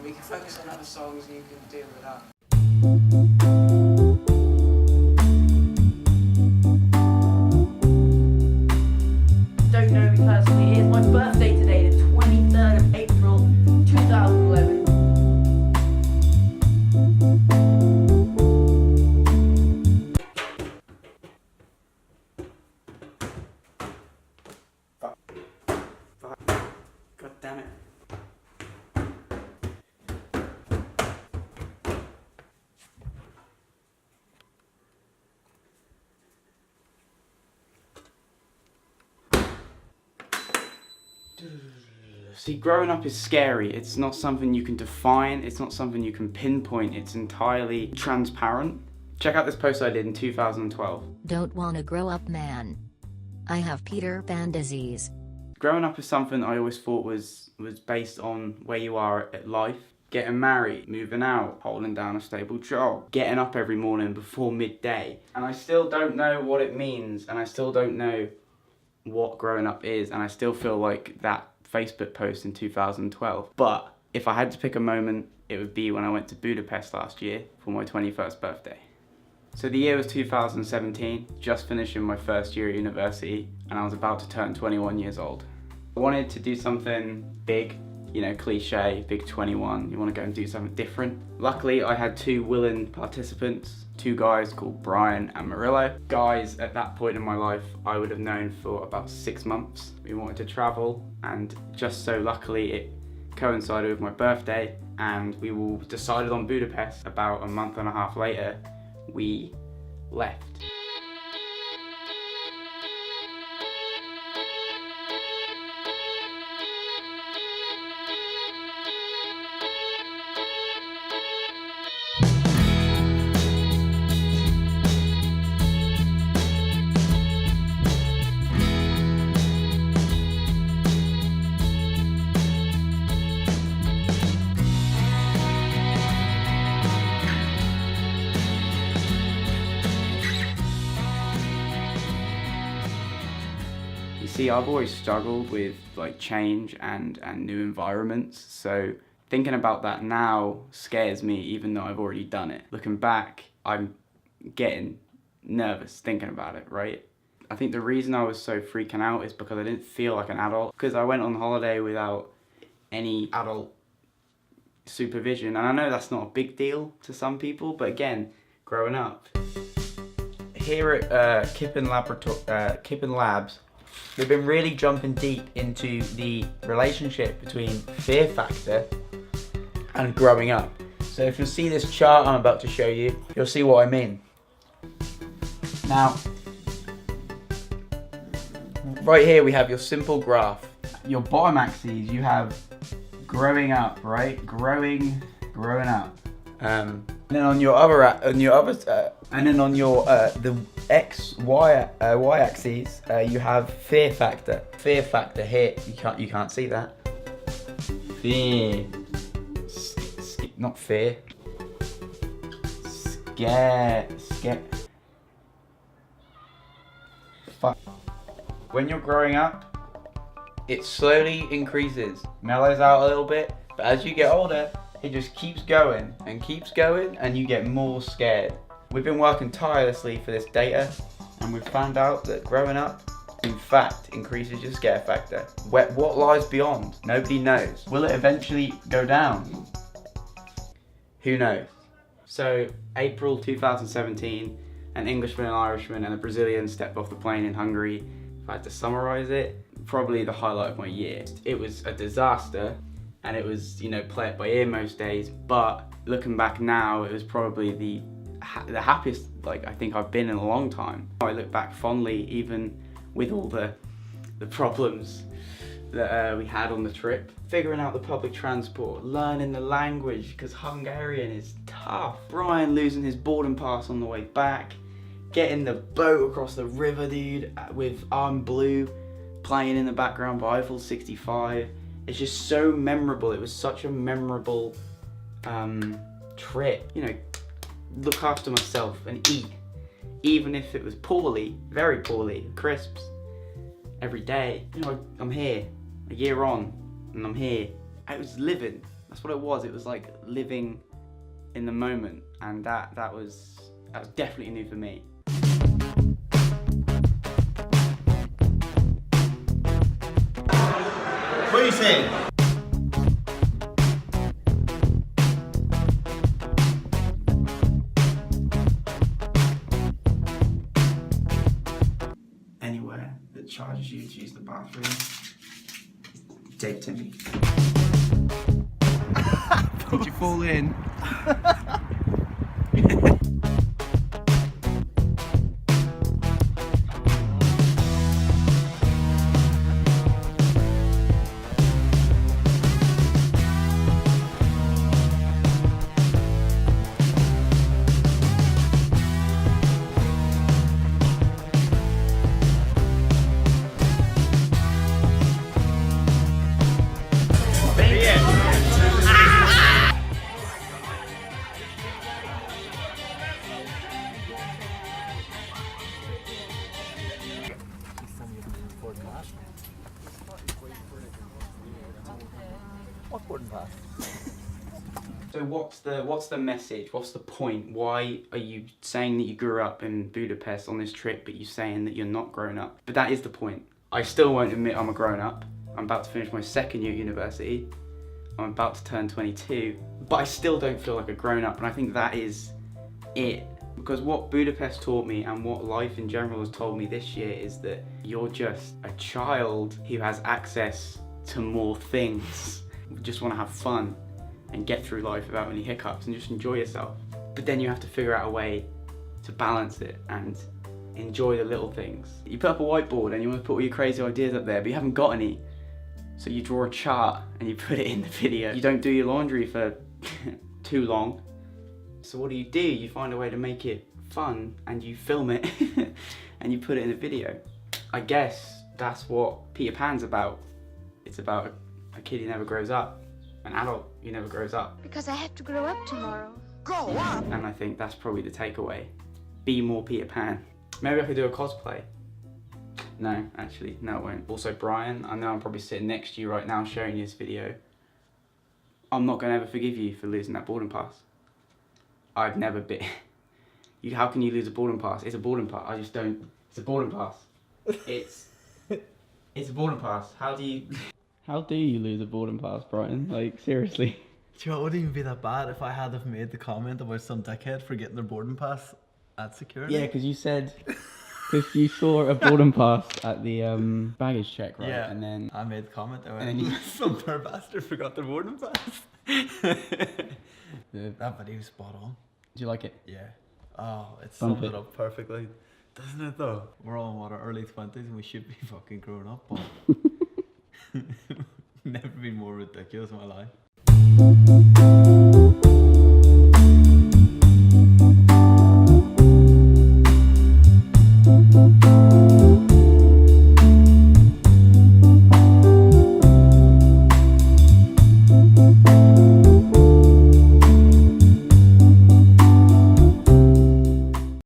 and we can focus on other songs and you can deal with that. Don't know me personally, it's my birthday today, the 23rd of April 2011. God damn it. See, growing up is scary. It's not something you can define. It's not something you can pinpoint. It's entirely transparent. Check out this post I did in 2012. Don't wanna grow up, man. I have Peter Pan disease. Growing up is something I always thought was based on where you are at life. Getting married, moving out, holding down a stable job, getting up every morning before midday. And I still don't know what it means, and I still don't know what growing up is, and I still feel like that Facebook post in 2012. But if I had to pick a moment, it would be when I went to Budapest last year for my 21st birthday. So the year was 2017, just finishing my first year at university, and I was about to turn 21 years old. I wanted to do something big, you know, cliche, big 21, you want to go and do something different. Luckily, I had two willing participants, two guys called Brian and Murillo. Guys, at that point in my life, I would have known for about 6 months. We wanted to travel, and just so luckily it coincided with my birthday, and we all decided on Budapest. About a month and a half later, we left. See, I've always struggled with like change and new environments, so thinking about that now scares me, even though I've already done it. Looking back, I'm getting nervous thinking about it, right? I think the reason I was so freaking out is because I didn't feel like an adult, because I went on holiday without any adult supervision, and I know that's not a big deal to some people, but again, growing up. Here at Kippen Labs, we've been really jumping deep into the relationship between fear factor and growing up. So if you see this chart I'm about to show you, you'll see what I mean. Now, right here we have your simple graph. Your bottom axes, you have growing up, right? Growing up. And then on your the y axis, you have fear factor. Fear factor here, you can't see that. Fear, not fear. Scare. Fuck. When you're growing up, it slowly increases, mellows out a little bit, but as you get older, it just keeps going, and you get more scared. We've been working tirelessly for this data, and we've found out that growing up, in fact, increases your scare factor. What lies beyond? Nobody knows. Will it eventually go down? Who knows? So, April 2017, an Englishman, an Irishman, and a Brazilian stepped off the plane in Hungary. If I had to summarize it, probably the highlight of my year. It was a disaster, and it was, you know, play it by ear most days, but looking back now, it was probably the happiest, like, I think I've been in a long time. I look back fondly, even with all the problems that we had on the trip. Figuring out the public transport, learning the language, because Hungarian is tough. Brian losing his boarding pass on the way back, getting the boat across the river, dude, with I'm Blue playing in the background by Eiffel 65. It's just so memorable. It was such a memorable trip. You know, look after myself and eat, even if it was poorly, very poorly, crisps every day. You know, I'm here, a year on, and I'm here. I was living, That's what it was. It was like living in the moment, and that was definitely new for me. What are you saying? Anywhere that charges you to use the bathroom, dead to me. Did you fall in? So what's the message? What's the point? Why are you saying that you grew up in Budapest on this trip, but you're saying that you're not grown up? But that is the point. I still won't admit I'm a grown up. I'm about to finish my second year at university. I'm about to turn 22, but I still don't feel like a grown up, and I think that is it. Because what Budapest taught me and what life in general has told me this year is that you're just a child who has access to more things. You just want to have fun and get through life without any hiccups and just enjoy yourself. But then you have to figure out a way to balance it and enjoy the little things. You put up a whiteboard and you want to put all your crazy ideas up there, but you haven't got any. So you draw a chart and you put it in the video. You don't do your laundry for too long. So what do? You find a way to make it fun and you film it and you put it in a video. I guess that's what Peter Pan's about. It's about a kid who never grows up, an adult who never grows up. Because I have to grow up tomorrow. Grow up? And I think that's probably the takeaway. Be more Peter Pan. Maybe I could do a cosplay. No, actually, no it won't. Also Brian, I know I'm probably sitting next to you right now showing you this video. I'm not gonna ever forgive you for losing that boarding pass. I've never been. How can you lose a boarding pass? It's a boarding pass. I just don't. It's a boarding pass. It's a boarding pass. How do you lose a boarding pass, Brian? Like, seriously. Do you know, it wouldn't even be that bad if I had have made the comment about some dickhead forgetting their boarding pass at security. Yeah, because you said, because you saw a boarding pass at the baggage check, right? Yeah. And then I made the comment. I went, And then you- some poor bastard forgot their boarding pass. That video's spot on. do you like it? Yeah. Oh, it Bump summed it. it up perfectly. Doesn't it though? We're all in what, our early 20s and we should be fucking grown up, but never been more ridiculous in my life.